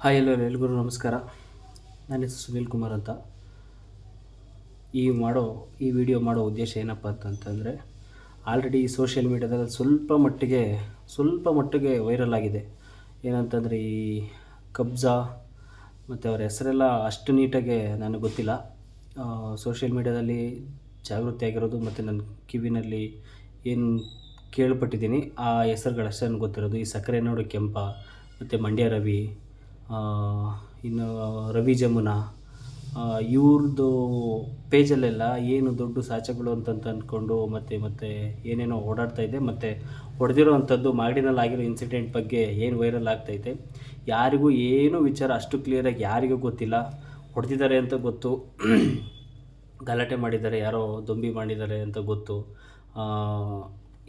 Hi ಎಲ್ರಿಗೂ ನಮಸ್ಕಾರ. ನನ್ನ ಹೆಸರು ಸುನೀಲ್ ಕುಮಾರ್ ಅಂತ. ಈ ವಿಡಿಯೋ ಮಾಡೋ ಉದ್ದೇಶ ಏನಪ್ಪ ಅಂತಂತಂದರೆ, ಆಲ್ರೆಡಿ ಸೋಷಿಯಲ್ ಮೀಡ್ಯಾದಾಗ ಸ್ವಲ್ಪ ಮಟ್ಟಿಗೆ ವೈರಲ್ ಆಗಿದೆ. ಏನಂತಂದರೆ, ಈ ಕಬ್ಜಾ ಮತ್ತು ಅವರ ಹೆಸರೆಲ್ಲ ಅಷ್ಟು ನೀಟಾಗಿ ನನಗೆ ಗೊತ್ತಿಲ್ಲ. ಸೋಷಿಯಲ್ ಮೀಡ್ಯಾದಲ್ಲಿ ಜಾಗೃತಿ ಆಗಿರೋದು ಮತ್ತು ನನ್ನ ಕಿವಿನಲ್ಲಿ ಏನು ಕೇಳ್ಪಟ್ಟಿದ್ದೀನಿ ಆ ಹೆಸರುಗಳಷ್ಟೇ ನನಗೆ ಗೊತ್ತಿರೋದು. ಈ ಸಕ್ಕರೆ ನೋಡು ಕೆಂಪ ಮತ್ತು ಮಂಡ್ಯ ರವಿ, ಇನ್ನು ರವಿ ಜಮುನಾ, ಇವ್ರದ್ದು ಪೇಜಲ್ಲೆಲ್ಲ ಏನು ದೊಡ್ಡ ಸಾಚಗಳು ಅಂತಂತ ಅಂದ್ಕೊಂಡು ಮತ್ತೆ ಏನೇನೋ ಓಡಾಡ್ತಾಯಿದೆ. ಮತ್ತು ಹೊಡೆದಿರೋ ಅಂಥದ್ದು ಮಾಡಿನಲ್ಲಿ ಆಗಿರೋ ಇನ್ಸಿಡೆಂಟ್ ಬಗ್ಗೆ ಏನು ವೈರಲ್ ಆಗ್ತಾಯಿದೆ. ಯಾರಿಗೂ ಏನೂ ವಿಚಾರ ಅಷ್ಟು ಕ್ಲಿಯರಾಗಿ ಯಾರಿಗೂ ಗೊತ್ತಿಲ್ಲ. ಹೊಡೆದಿದ್ದಾರೆ ಅಂತ ಗೊತ್ತು, ಗಲಾಟೆ ಮಾಡಿದ್ದಾರೆ, ಯಾರೋ ದೊಂಬಿ ಮಾಡಿದ್ದಾರೆ ಅಂತ ಗೊತ್ತು,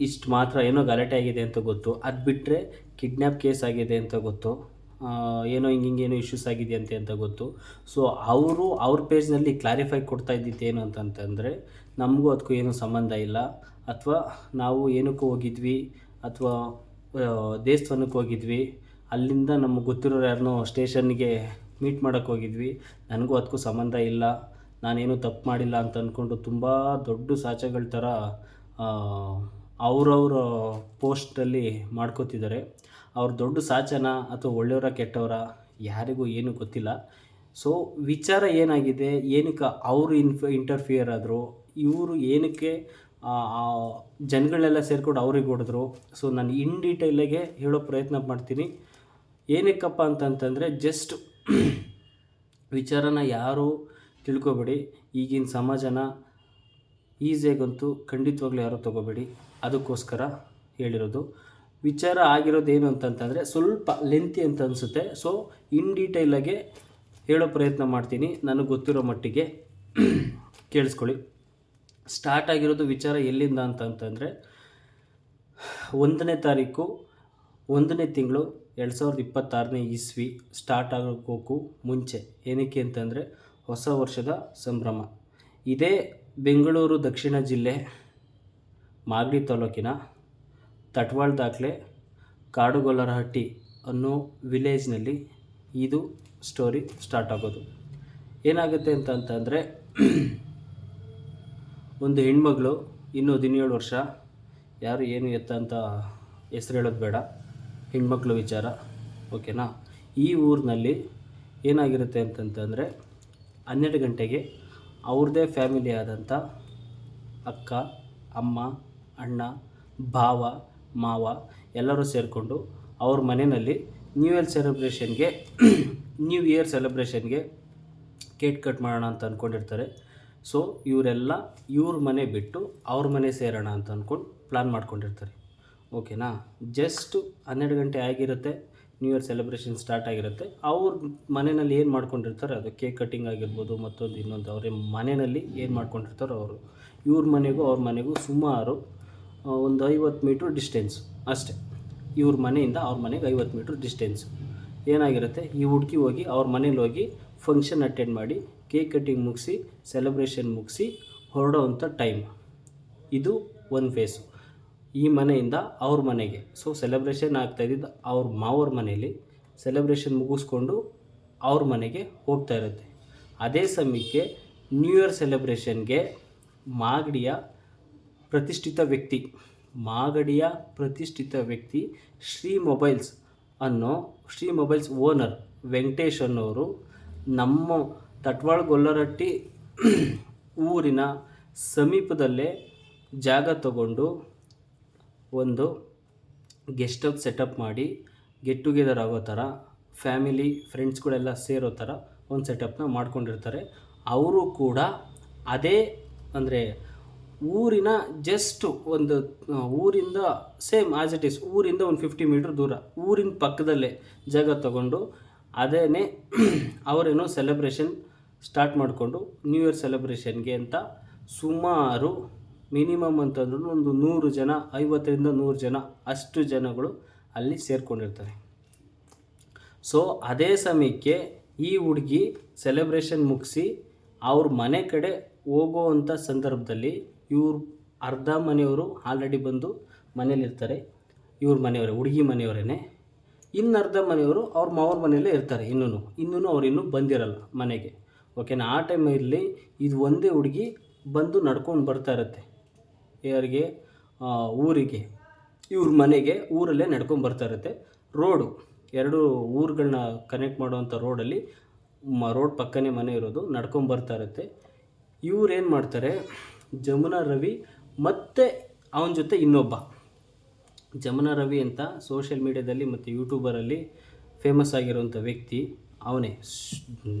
ಇಷ್ಟು ಮಾತ್ರ. ಏನೋ ಗಲಾಟೆ ಆಗಿದೆ ಅಂತ ಗೊತ್ತು. ಅದು ಬಿಟ್ಟರೆ ಕಿಡ್ನ್ಯಾಪ್ ಕೇಸ್ ಆಗಿದೆ ಅಂತ ಗೊತ್ತು, ಏನೋ ಹಿಂಗೇನೋ ಇಶ್ಯೂಸ್ ಆಗಿದೆಯಂತೆ ಅಂತ ಗೊತ್ತು. ಸೊ ಅವ್ರ ಪೇಜ್ನಲ್ಲಿ ಕ್ಲಾರಿಫೈ ಕೊಡ್ತಾ ಇದ್ದಿದ್ದೇನು ಅಂತಂತಂದರೆ, ನಮಗೂ ಅದಕ್ಕೂ ಏನೂ ಸಂಬಂಧ ಇಲ್ಲ, ಅಥವಾ ನಾವು ಏನಕ್ಕೂ ಹೋಗಿದ್ವಿ, ಅಥವಾ ದೇವಸ್ಥಾನಕ್ಕೆ ಹೋಗಿದ್ವಿ, ಅಲ್ಲಿಂದ ನಮಗೆ ಗೊತ್ತಿರೋರು ಯಾರನ್ನೋ ಸ್ಟೇಷನ್ಗೆ ಮೀಟ್ ಮಾಡೋಕ್ಕೆ ಹೋಗಿದ್ವಿ, ನನಗೂ ಅದಕ್ಕೂ ಸಂಬಂಧ ಇಲ್ಲ, ನಾನೇನು ತಪ್ಪು ಮಾಡಿಲ್ಲ ಅಂತ ಅಂದ್ಕೊಂಡು ತುಂಬ ದೊಡ್ಡ ಸಾಚಗಳ ಥರ ಅವರವ್ರ ಪೋಸ್ಟಲ್ಲಿ ಮಾಡ್ಕೋತಿದ್ದಾರೆ. ಅವ್ರು ದೊಡ್ಡ ಸಾಚನ ಅಥವಾ ಒಳ್ಳೆಯವರ ಕೆಟ್ಟವರ ಯಾರಿಗೂ ಏನೂ ಗೊತ್ತಿಲ್ಲ. ಸೊ ವಿಚಾರ ಏನಾಗಿದೆ, ಏನಕ್ಕೆ ಅವರು ಇಂಟರ್ಫಿಯರ್ ಆದರು, ಇವರು ಏನಕ್ಕೆ ಜನಗಳನ್ನೆಲ್ಲ ಸೇರ್ಕೊಂಡು ಅವ್ರಿಗೆ ಹೊಡೆದ್ರು. ಸೊ ನಾನು ಇನ್ ಡೀಟೇಲಾಗೆ ಹೇಳೋ ಪ್ರಯತ್ನ ಮಾಡ್ತೀನಿ. ಏನಕ್ಕಪ್ಪ ಅಂತಂತಂದರೆ, ಜಸ್ಟ್ ವಿಚಾರನ ಯಾರು ತಿಳ್ಕೊಬೇಡಿ. ಈಗಿನ ಸಮಾಜನ ಈಸಿಯಾಗಂತೂ ಖಂಡಿತವಾಗ್ಲೂ ಯಾರೂ ತೊಗೋಬೇಡಿ. ಅದಕ್ಕೋಸ್ಕರ ಹೇಳಿರೋದು. ವಿಚಾರ ಆಗಿರೋದೇನು ಅಂತಂತಂದರೆ ಸ್ವಲ್ಪ ಲೆಂತಿ ಅಂತ ಅನಿಸುತ್ತೆ. ಸೊ ಇನ್ ಡೀಟೇಲಾಗೆ ಹೇಳೋ ಪ್ರಯತ್ನ ಮಾಡ್ತೀನಿ, ನನಗೆ ಗೊತ್ತಿರೋ ಮಟ್ಟಿಗೆ ಕೇಳಿಸ್ಕೊಳ್ಳಿ. ಸ್ಟಾರ್ಟ್ ಆಗಿರೋದು ವಿಚಾರ ಎಲ್ಲಿಂದ ಅಂತಂತಂದರೆ, 1ನೇ ತಾರೀಕು 1ನೇ ತಿಂಗಳು 2026ನೇ ಇಸ್ವಿ ಸ್ಟಾರ್ಟ್ ಆಗೋಕ್ಕೂ ಮುಂಚೆ. ಏನಕ್ಕೆ ಅಂತಂದರೆ, ಹೊಸ ವರ್ಷದ ಸಂಭ್ರಮ. ಇದೇ ಬೆಂಗಳೂರು ದಕ್ಷಿಣ ಜಿಲ್ಲೆ ಮಾಗಡಿ ತಾಲೂಕಿನ ತಟ್ವಾಳ ದಾಖಲೆ ಕಾಡುಗೊಲ್ಲರಹಟ್ಟಿ ಅನ್ನೋ ವಿಲೇಜ್ನಲ್ಲಿ ಇದು ಸ್ಟೋರಿ ಸ್ಟಾರ್ಟ್ ಆಗೋದು. ಏನಾಗುತ್ತೆ ಅಂತಂತಂದರೆ, ಒಂದು ಹೆಣ್ಮಗಳು, ಇನ್ನೂ 17 ವರ್ಷ, ಯಾರು ಏನು ಎತ್ತ ಅಂತ ಹೆಸರು ಹೇಳೋದು ಬೇಡ, ಹೆಣ್ಮಕ್ಳು ವಿಚಾರ, ಓಕೆನಾ. ಈ ಊರಿನಲ್ಲಿ ಏನಾಗಿರುತ್ತೆ ಅಂತಂತಂದರೆ, 12 ಗಂಟೆಗೆ ಅವ್ರದ್ದೇ ಫ್ಯಾಮಿಲಿ ಆದಂಥ ಅಕ್ಕ, ಅಮ್ಮ, ಅಣ್ಣ, ಭಾವ, ಮಾವ ಎಲ್ಲರೂ ಸೇರಿಕೊಂಡು ಅವ್ರ ಮನೆಯಲ್ಲಿ ನ್ಯೂ ಇಯರ್ ಸೆಲೆಬ್ರೇಷನ್ಗೆ ಕೇಕ್ ಕಟ್ ಮಾಡೋಣ ಅಂತ ಅಂದ್ಕೊಂಡಿರ್ತಾರೆ. ಸೊ ಇವರೆಲ್ಲ ಇವ್ರ ಮನೆ ಬಿಟ್ಟು ಅವ್ರ ಮನೆ ಸೇರೋಣ ಅಂತ ಅಂದ್ಕೊಂಡು ಪ್ಲ್ಯಾನ್ ಮಾಡ್ಕೊಂಡಿರ್ತಾರೆ, ಓಕೆನಾ. ಜಸ್ಟ್ 12 ಗಂಟೆ ಆಗಿರುತ್ತೆ, ನ್ಯೂ ಇಯರ್ ಸೆಲೆಬ್ರೇಷನ್ ಸ್ಟಾರ್ಟ್ ಆಗಿರುತ್ತೆ. ಅವ್ರ ಮನೆಯಲ್ಲಿ ಏನು ಮಾಡ್ಕೊಂಡಿರ್ತಾರೆ, ಅದು ಕೇಕ್ ಕಟ್ಟಿಂಗ್ ಆಗಿರ್ಬೋದು, ಮತ್ತೊಂದು ಇನ್ನೊಂದು ಅವ್ರ ಮನೆಯಲ್ಲಿ ಏನು ಮಾಡ್ಕೊಂಡಿರ್ತಾರೋ ಅವರು. ಇವ್ರ ಮನೆಗೂ ಅವ್ರ ಮನೆಗೂ ಸುಮಾರು ಒಂದು 50 ಮೀಟ್ರ್ ಡಿಸ್ಟೆನ್ಸು ಅಷ್ಟೇ. ಇವ್ರ ಮನೆಯಿಂದ ಅವ್ರ ಮನೆಗೆ 50 ಮೀಟ್ರ್ ಡಿಸ್ಟೆನ್ಸು. ಏನಾಗಿರುತ್ತೆ, ಈ ಹುಡುಗಿ ಹೋಗಿ ಅವ್ರ ಮನೇಲಿ ಹೋಗಿ ಫಂಕ್ಷನ್ ಅಟೆಂಡ್ ಮಾಡಿ, ಕೇಕ್ ಕಟ್ಟಿಂಗ್ ಮುಗಿಸಿ, ಸೆಲೆಬ್ರೇಷನ್ ಮುಗಿಸಿ ಹೊರಡೋವಂಥ ಟೈಮ್. ಇದು ಒಂದು ಫೇಸು. ಈ ಮನೆಯಿಂದ ಅವ್ರ ಮನೆಗೆ, ಸೊ ಸೆಲೆಬ್ರೇಷನ್ ಆಗ್ತಾಯಿದ್ದು ಅವ್ರ ಮಾವವ್ರ ಮನೆಯಲ್ಲಿ, ಸೆಲೆಬ್ರೇಷನ್ ಮುಗಿಸ್ಕೊಂಡು ಅವ್ರ ಮನೆಗೆ ಹೋಗ್ತಾ ಇರುತ್ತೆ. ಅದೇ ಸಮಯಕ್ಕೆ ನ್ಯೂ ಇಯರ್ ಸೆಲೆಬ್ರೇಷನ್ಗೆ ಮಾಗಡಿಯ ಪ್ರತಿಷ್ಠಿತ ವ್ಯಕ್ತಿ ಶ್ರೀ ಮೊಬೈಲ್ಸ್ ಓನರ್ ವೆಂಕಟೇಶ್ ಅನ್ನೋರು ನಮ್ಮ ತಟ್ವಾಳ ಗೊಲ್ಲರಹಟ್ಟಿ ಊರಿನ ಸಮೀಪದಲ್ಲೇ ಜಾಗ ತಗೊಂಡು ಒಂದು ಗೆಸ್ಟ್ ಹೌಸ್ ಸೆಟಪ್ ಮಾಡಿ, ಗೆಟ್ ಟುಗೆದರ್ ಆಗೋ ಥರ, ಫ್ಯಾಮಿಲಿ ಫ್ರೆಂಡ್ಸ್ಗಳೆಲ್ಲ ಸೇರೋ ಥರ ಒಂದು ಸೆಟಪ್ನ ಮಾಡ್ಕೊಂಡಿರ್ತಾರೆ. ಅವರು ಕೂಡ ಅದೇ ಅಂದರೆ ಊರಿನ ಜಸ್ಟ್ ಒಂದು ಊರಿಂದ ಸೇಮ್ ಆ್ಯಸ್ ಇಟ್ ಈಸ್, ಊರಿಂದ ಒಂದು 50 ಮೀಟ್ರ್ ದೂರ, ಊರಿನ ಪಕ್ಕದಲ್ಲೇ ಜಾಗ ತಗೊಂಡು ಅದೇನೇ ಅವರೇನೋ ಸೆಲೆಬ್ರೇಷನ್ ಸ್ಟಾರ್ಟ್ ಮಾಡಿಕೊಂಡು ನ್ಯೂ ಇಯರ್ ಸೆಲೆಬ್ರೇಷನ್ಗೆ ಅಂತ ಸುಮಾರು ಮಿನಿಮಮ್ ಅಂತಂದ್ರೂ ಒಂದು 100 ಜನ, 50ರಿಂದ 100 ಜನ ಅಷ್ಟು ಜನಗಳು ಅಲ್ಲಿ ಸೇರಿಕೊಂಡಿರ್ತಾರೆ. ಸೊ ಅದೇ ಸಮಯಕ್ಕೆ ಈ ಹುಡುಗಿ ಸೆಲೆಬ್ರೇಷನ್ ಮುಗಿಸಿ ಅವ್ರ ಮನೆ ಕಡೆ ಹೋಗೋವಂಥ ಸಂದರ್ಭದಲ್ಲಿ ಇವ್ರು ಅರ್ಧ ಮನೆಯವರು ಆಲ್ರೆಡಿ ಬಂದು ಮನೇಲಿರ್ತಾರೆ. ಇವ್ರ ಮನೆಯವರೇ, ಹುಡುಗಿ ಮನೆಯವರೇ. ಇನ್ನರ್ಧ ಮನೆಯವರು ಅವ್ರ ಮಾವನ ಮನೆಯಲ್ಲೇ ಇರ್ತಾರೆ. ಇನ್ನೂ ಅವ್ರು ಇನ್ನೂ ಬಂದಿರಲ್ಲ ಮನೆಗೆ. ಓಕೆನಾ. ಆ ಟೈಮಲ್ಲಿ ಇದು ಒಂದೇ ಹುಡುಗಿ ಬಂದು ನಡ್ಕೊಂಡು ಬರ್ತಾ ಇರುತ್ತೆ ಯಾರಿಗೆ, ಊರಿಗೆ, ಇವ್ರ ಮನೆಗೆ ಊರಲ್ಲೇ ನಡ್ಕೊಂಡು ಬರ್ತಾ ಇರುತ್ತೆ. ರೋಡು ಎರಡು ಊರುಗಳನ್ನ ಕನೆಕ್ಟ್ ಮಾಡುವಂಥ ರೋಡಲ್ಲಿ ರೋಡ್ ಪಕ್ಕನೇ ಮನೆ ಇರೋದು, ನಡ್ಕೊಂಡು ಬರ್ತಾ ಇರುತ್ತೆ. ಇವ್ರೇನು ಮಾಡ್ತಾರೆ, ಜಮುನಾ ರವಿ ಮತ್ತು ಅವನ ಜೊತೆ ಇನ್ನೊಬ್ಬ ಜಮುನಾ ರವಿ ಅಂತ ಸೋಷಿಯಲ್ ಮೀಡ್ಯಾದಲ್ಲಿ ಮತ್ತು ಯೂಟ್ಯೂಬರಲ್ಲಿ ಫೇಮಸ್ ಆಗಿರೋಂಥ ವ್ಯಕ್ತಿ ಅವನೇ.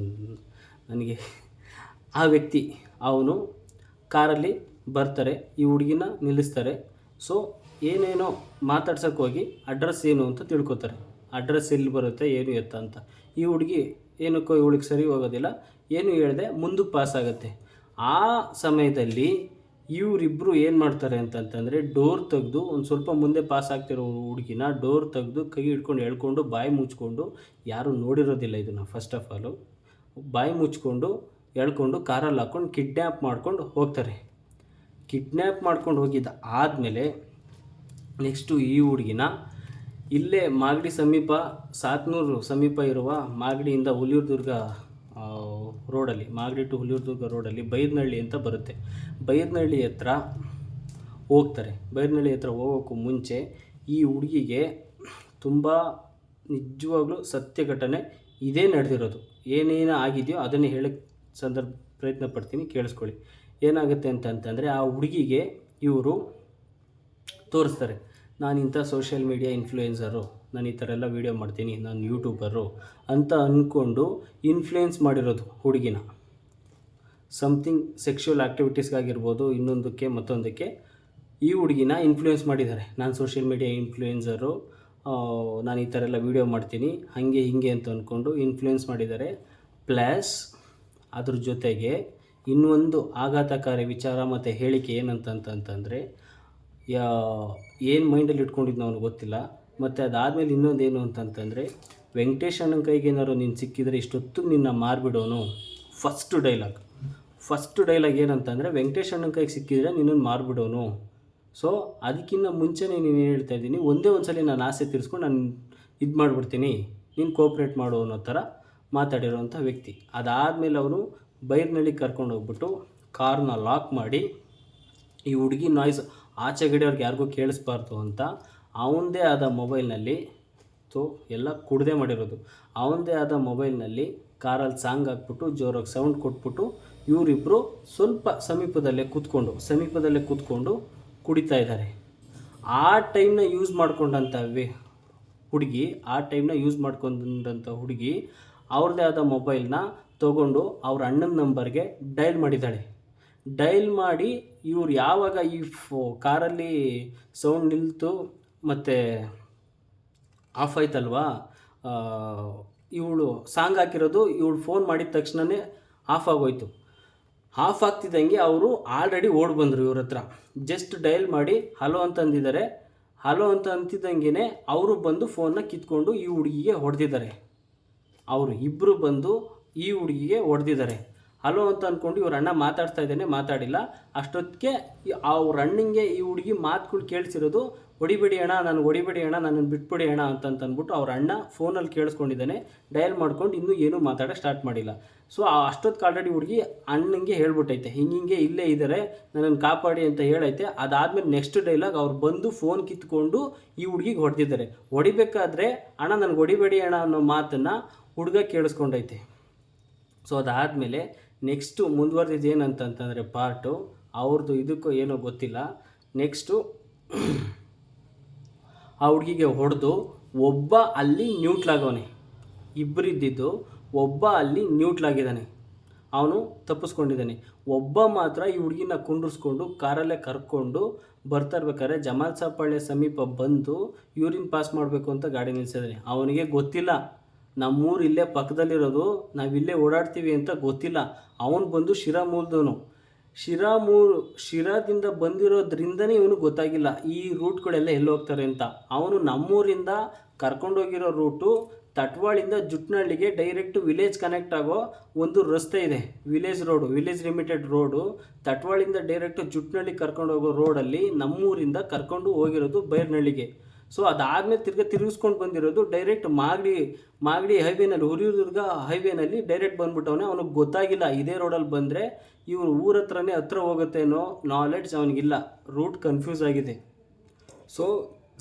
ನನಗೆ ಆ ವ್ಯಕ್ತಿ ಅವನು ಕಾರಲ್ಲಿ ಬರ್ತಾರೆ, ಈ ಹುಡುಗಿನ ನಿಲ್ಲಿಸ್ತಾರೆ. ಸೊ ಏನೇನೋ ಮಾತಾಡ್ಸೋಕ್ಕೆ ಹೋಗಿ ಅಡ್ರೆಸ್ ಏನು ಅಂತ ತಿಳ್ಕೊತಾರೆ. ಅಡ್ರೆಸ್ ಎಲ್ಲಿ ಬರುತ್ತೆ ಏನು ಎತ್ತ ಅಂತ. ಈ ಹುಡುಗಿ ಏನಕ್ಕೋ ಇವಳಿಗೆ ಸರಿ ಹೋಗೋದಿಲ್ಲ, ಏನು ಹೇಳಿದೆ ಮುಂದಕ್ಕೆ ಪಾಸ್ ಆಗುತ್ತೆ. ಆ ಸಮಯದಲ್ಲಿ ಇವರಿಬ್ಬರು ಏನು ಮಾಡ್ತಾರೆ ಅಂತಂತಂದರೆ ಡೋರ್ ತೆಗೆದು ಒಂದು ಸ್ವಲ್ಪ ಮುಂದೆ ಪಾಸ್ ಆಗ್ತಿರೋ ಹುಡುಗಿನ ಡೋರ್ ತೆಗೆದು ಕೈ ಹಿಡ್ಕೊಂಡು ಎಳ್ಕೊಂಡು ಬಾಯಿ ಮುಚ್ಕೊಂಡು, ಯಾರೂ ನೋಡಿರೋದಿಲ್ಲ ಇದನ್ನು, ಫಸ್ಟ್ ಆಫ್ ಆಲು ಬಾಯಿ ಮುಚ್ಕೊಂಡು ಎಳ್ಕೊಂಡು ಕಾರಲ್ಲಿ ಹಾಕ್ಕೊಂಡು ಕಿಡ್ನ್ಯಾಪ್ ಮಾಡ್ಕೊಂಡು ಹೋಗ್ತಾರೆ. ಕಿಡ್ನ್ಯಾಪ್ ಮಾಡ್ಕೊಂಡು ಹೋಗಿದ್ದ ಆದಮೇಲೆ ನೆಕ್ಸ್ಟು ಈ ಹುಡುಗಿನ ಇಲ್ಲೇ ಮಾಗಡಿ ಸಮೀಪ, ಸಾತ್ನೂರು ಸಮೀಪ ಇರುವ ಮಾಗಡಿಯಿಂದ ಹುಲಿಯೂರು ರೋಡಲ್ಲಿ, ಮಾಗಡಿ ಟು ಹುಲಿಯೂರು ರೋಡಲ್ಲಿ ಬೈರ್ನಹಳ್ಳಿ ಅಂತ ಬರುತ್ತೆ. ಬೈರ್ನಹಳ್ಳಿ ಹತ್ರ ಹೋಗ್ತಾರೆ. ಬೈರ್ನಹಳ್ಳಿ ಹತ್ರ ಹೋಗೋಕ್ಕೂ ಮುಂಚೆ ಈ ಹುಡುಗಿಗೆ ತುಂಬ ನಿಜವಾಗ್ಲೂ ಸತ್ಯ ಘಟನೆ ಇದೇ ನಡೆದಿರೋದು. ಏನೇನು ಆಗಿದೆಯೋ ಅದನ್ನೇ ಹೇಳಕ್ಕೆ ಪ್ರಯತ್ನ ಪಡ್ತೀನಿ, ಕೇಳಿಸ್ಕೊಳ್ಳಿ. ಏನಾಗುತ್ತೆ ಅಂತಂತಂದರೆ ಆ ಹುಡುಗಿಗೆ ಇವರು ತೋರಿಸ್ತಾರೆ, ನಾನು ಇಂಥ ಸೋಷಿಯಲ್ ಮೀಡಿಯಾ ಇನ್ಫ್ಲೂಯೆನ್ಸರು, ನಾನು ಈ ಥರ ಎಲ್ಲ ವೀಡಿಯೋ ಮಾಡ್ತೀನಿ, ನಾನು ಯೂಟ್ಯೂಬರು ಅಂತ ಅಂದ್ಕೊಂಡು ಇನ್ಫ್ಲೂಯೆನ್ಸ್ ಮಾಡಿರೋದು ಹುಡುಗಿನ. ಸಮಥಿಂಗ್ ಸೆಕ್ಷುವಲ್ ಆ್ಯಕ್ಟಿವಿಟೀಸ್ಗಾಗಿರ್ಬೋದು, ಇನ್ನೊಂದಕ್ಕೆ ಮತ್ತೊಂದಕ್ಕೆ ಈ ಹುಡುಗಿನ ಇನ್ಫ್ಲೂಯೆನ್ಸ್ ಮಾಡಿದ್ದಾರೆ. ನಾನು ಸೋಷಿಯಲ್ ಮೀಡಿಯಾ ಇನ್ಫ್ಲೂಯೆನ್ಸರು, ನಾನು ಈ ಥರ ಎಲ್ಲ ವೀಡಿಯೋ ಮಾಡ್ತೀನಿ, ಹಾಗೆ ಹೀಗೆ ಅಂತ ಅಂದ್ಕೊಂಡು ಇನ್ಫ್ಲೂಯೆನ್ಸ್ ಮಾಡಿದ್ದಾರೆ. ಪ್ಲಸ್ ಅದ್ರ ಜೊತೆಗೆ ಇನ್ನೊಂದು ಆಘಾತಕಾರಿ ವಿಚಾರ ಮತ್ತು ಹೇಳಿಕೆ ಏನಂತಂತಂದರೆ, ಏನು ಮೈಂಡಲ್ಲಿ ಇಟ್ಕೊಂಡಿದ್ದು ಅವನು ಗೊತ್ತಿಲ್ಲ. ಮತ್ತು ಅದಾದಮೇಲೆ ಇನ್ನೊಂದೇನು ಅಂತಂತಂದರೆ, ವೆಂಕಟೇಶ್ ಅಣ್ಣನ ಕೈಗೆ ಏನಾರು ನೀನು ಸಿಕ್ಕಿದರೆ ಇಷ್ಟೊತ್ತು ನಿನ್ನ ಮಾರ್ಬಿಡೋನು. ಫಸ್ಟ್ ಡೈಲಾಗ್ ಏನಂತಂದರೆ, ವೆಂಕಟೇಶ್ ಅಣ್ಣನ ಕೈಗೆ ಸಿಕ್ಕಿದರೆ ನಿನ್ನನ್ನು ಮಾರ್ಬಿಡೋನು. ಸೊ ಅದಕ್ಕಿಂತ ಮುಂಚೆನೇ ನೀನು ಏನು ಹೇಳ್ತಾ ಇದ್ದೀನಿ, ಒಂದೇ ಒಂದು ಸಲ ನಾನು ಆಸೆ ತೀರಿಸ್ಕೊಂಡು ನಾನು ಇದು ಮಾಡಿಬಿಡ್ತೀನಿ, ನೀನು ಕೋಪ್ರೇಟ್ ಮಾಡು ಅನ್ನೋ ಥರ ಮಾತಾಡಿರೋವಂಥ ವ್ಯಕ್ತಿ. ಅದಾದಮೇಲೆ ಅವನು ಬೈರ್ನಳ್ಳಿಗೆ ಕರ್ಕೊಂಡು ಹೋಗ್ಬಿಟ್ಟು ಕಾರ್ನ ಲಾಕ್ ಮಾಡಿ, ಈ ಹುಡುಗಿ ನಾಯ್ಸ್ ಆಚೆಗಡೆ ಅವ್ರಿಗೆ ಯಾರಿಗೂ ಕೇಳಿಸ್ಬಾರ್ದು ಅಂತ ಅವನದೇ ಆದ ಮೊಬೈಲ್ನಲ್ಲಿ, ಎಲ್ಲ ಕುಡ್ದೇ ಮಾಡಿರೋದು, ಅವನದೇ ಆದ ಮೊಬೈಲ್ನಲ್ಲಿ ಕಾರಲ್ಲಿ ಸಾಂಗ್ ಹಾಕ್ಬಿಟ್ಟು ಜೋರಾಗಿ ಸೌಂಡ್ ಕೊಟ್ಬಿಟ್ಟು ಇವರಿಬ್ಬರು ಸ್ವಲ್ಪ ಸಮೀಪದಲ್ಲೇ ಕೂತ್ಕೊಂಡು ಕುಡಿತಾ ಇದ್ದಾರೆ. ಆ ಟೈಮ್ನ ಯೂಸ್ ಮಾಡ್ಕೊಂಡಂಥ ಹುಡುಗಿ ಅವ್ರದ್ದೇ ಆದ ಮೊಬೈಲ್ನ ತೊಗೊಂಡು ಅವ್ರ ಅಣ್ಣನ ನಂಬರ್ಗೆ ಡಯಲ್ ಮಾಡಿದ್ದಾಳೆ. ಡಯಲ್ ಮಾಡಿ ಇವ್ರು ಯಾವಾಗ ಈ ಕಾರಲ್ಲಿ ಸೌಂಡ್ ನಿಲ್ತು ಮತ್ತು ಆಫ್ ಆಯ್ತಲ್ವಾ, ಇವಳು ಸಾಂಗ್ ಹಾಕಿರೋದು ಇವಳು ಫೋನ್ ಮಾಡಿದ ತಕ್ಷಣವೇ ಆಫ್ ಆಗೋಯ್ತು. ಆಫ್ ಆಗ್ತಿದ್ದಂಗೆ ಅವರು ಆಲ್ರೆಡಿ ಓಡಿ ಬಂದರು ಇವ್ರ ಹತ್ರ. ಜಸ್ಟ್ ಡಯಲ್ ಮಾಡಿ ಹಲೋ ಅಂತ ಅಂದಿದ್ದಾರೆ. ಹಲೋ ಅಂತ ಅಂತಿದ್ದಂಗೆ ಅವರು ಬಂದು ಫೋನ್ನ ಕಿತ್ಕೊಂಡು ಈ ಹುಡುಗಿಗೆ ಹೊಡೆದಿದ್ದಾರೆ. ಅವರು ಇಬ್ಬರು ಬಂದು ಈ ಹುಡುಗಿಗೆ ಹೊಡೆದಿದ್ದಾರೆ. ಹಲೋ ಅಂತ ಅಂದ್ಕೊಂಡು ಇವ್ರ ಅಣ್ಣ ಮಾತಾಡ್ತಾ ಇದ್ದಾನೆ, ಮಾತಾಡಿಲ್ಲ. ಅಷ್ಟೊತ್ತಿಗೆ ಅವ್ರ ಅಣ್ಣಂಗೆ ಈ ಹುಡುಗಿ ಮಾತುಗಳು ಕೇಳಿಸಿರೋದು, ಹೊಡಿಬೇಡಿ ಅಣ್ಣ, ನನ್ನನ್ನು ಬಿಟ್ಬಿಡಿ ಅಣ್ಣ ಅಂತಂದ್ಬಿಟ್ಟು ಅವ್ರ ಅಣ್ಣ ಫೋನಲ್ಲಿ ಕೇಳಿಸ್ಕೊಂಡಿದ್ದಾನೆ. ಡಯಲ್ ಮಾಡ್ಕೊಂಡು ಇನ್ನೂ ಏನೂ ಮಾತಾಡೋಕ್ಕೆ ಸ್ಟಾರ್ಟ್ ಮಾಡಿಲ್ಲ. ಸೊ ಅಷ್ಟೊತ್ತಿಗೆ ಆಲ್ರೆಡಿ ಹುಡುಗಿ ಅಣ್ಣಂಗೆ ಹೇಳ್ಬಿಟ್ಟೈತೆ, ಹಿಂಗೆ ಇಲ್ಲೇ ಇದ್ದಾರೆ, ನನ್ನನ್ನು ಕಾಪಾಡಿ ಅಂತ ಹೇಳೈತೆ. ಅದಾದಮೇಲೆ ನೆಕ್ಸ್ಟ್ ಡೈಲಾಗ್ ಅವ್ರು ಬಂದು ಫೋನ್ ಕಿತ್ಕೊಂಡು ಈ ಹುಡುಗಿಗೆ ಹೊಡೆದಿದ್ದಾರೆ. ಹೊಡಿಬೇಕಾದ್ರೆ ಅಣ್ಣ ನನಗೆ ಹೊಡಿಬೇಡಿ ಅಣ್ಣ ಅನ್ನೋ ಮಾತನ್ನು ಹುಡುಗ ಕೇಳಿಸ್ಕೊಂಡೈತೆ. ಸೊ ಅದಾದಮೇಲೆ ನೆಕ್ಸ್ಟು ಮುಂದುವರೆದಿದ್ದು ಏನಂತಂತಂದರೆ ಪಾರ್ಟು ಅವ್ರದ್ದು ಇದಕ್ಕೂ ಏನೋ ಗೊತ್ತಿಲ್ಲ. ನೆಕ್ಸ್ಟು ಆ ಹುಡುಗಿಗೆ ಹೊಡೆದು ಒಬ್ಬ ಅಲ್ಲಿ ನ್ಯೂಟ್ಲಾಗವನೆ, ಇಬ್ಬರಿದ್ದಿದ್ದು ಒಬ್ಬ ಅಲ್ಲಿ ನ್ಯೂಟ್ಲಾಗಿದ್ದಾನೆ, ಅವನು ತಪ್ಪಿಸ್ಕೊಂಡಿದ್ದಾನೆ. ಒಬ್ಬ ಮಾತ್ರ ಈ ಹುಡುಗಿನ ಕುಂಡ್ರಿಸ್ಕೊಂಡು ಕಾರಲ್ಲೇ ಕರ್ಕೊಂಡು ಬರ್ತಾ ಇರ್ಬೇಕಾದ್ರೆ ಜಮಾಲ್ ಸಾಪಾಳ್ಯ ಸಮೀಪ ಬಂದು ಯೂರಿನ್ ಪಾಸ್ ಮಾಡಬೇಕು ಅಂತ ಗಾಡಿ ನಿಲ್ಲಿಸಿದ್ದಾನೆ. ಅವನಿಗೆ ಗೊತ್ತಿಲ್ಲ ನಮ್ಮೂರು ಇಲ್ಲೇ ಪಕ್ಕದಲ್ಲಿರೋದು, ನಾವಿಲ್ಲೇ ಓಡಾಡ್ತೀವಿ ಅಂತ ಗೊತ್ತಿಲ್ಲ. ಅವನು ಬಂದು ಶಿರಾ ಮೂಲದವನು, ಶಿರಾದಿಂದ ಬಂದಿರೋದ್ರಿಂದನೇ ಇವನು ಗೊತ್ತಾಗಿಲ್ಲ ಈ ರೂಟ್ಗಳೆಲ್ಲ ಎಲ್ಲಿ ಹೋಗ್ತಾರೆ ಅಂತ. ಅವನು ನಮ್ಮೂರಿಂದ ಕರ್ಕೊಂಡೋಗಿರೋ ರೂಟು ತಟ್ವಾಳಿಂದ ಜುಟ್ನಹಳ್ಳಿಗೆ ಡೈರೆಕ್ಟ್ ವಿಲೇಜ್ ಕನೆಕ್ಟ್ ಆಗೋ ಒಂದು ರಸ್ತೆ ಇದೆ, ವಿಲೇಜ್ ಲಿಮಿಟೆಡ್ ರೋಡು. ತಟ್ವಾಳಿಂದ ಡೈರೆಕ್ಟ್ ಜುಟ್ನಹಳ್ಳಿ ಕರ್ಕೊಂಡು ಹೋಗೋ ರೋಡಲ್ಲಿ ನಮ್ಮೂರಿಂದ ಕರ್ಕೊಂಡು ಹೋಗಿರೋದು ಬೈರ್ನಹಳ್ಳಿಗೆ. ಸೊ ಅದಾದಮೇಲೆ ತಿರುಗಿಸ್ಕೊಂಡು ಬಂದಿರೋದು ಡೈರೆಕ್ಟ್ ಮಾಗಡಿ ಹೈವೇನಲ್ಲಿ, ಹುರಿಯೂರ್ದುರ್ಗ ಹೈವೇನಲ್ಲಿ ಡೈರೆಕ್ಟ್ ಬಂದ್ಬಿಟ್ಟವನೇ. ಅವನಿಗೆ ಗೊತ್ತಾಗಿಲ್ಲ ಇದೇ ರೋಡಲ್ಲಿ ಬಂದರೆ ಇವರು ಊರ ಹತ್ರ ಹೋಗುತ್ತೆ ಅನ್ನೋ ನಾಲೆಡ್ಜ್ ಅವನಿಗಿಲ್ಲ, ರೂಟ್ ಕನ್ಫ್ಯೂಸ್ ಆಗಿದೆ. ಸೊ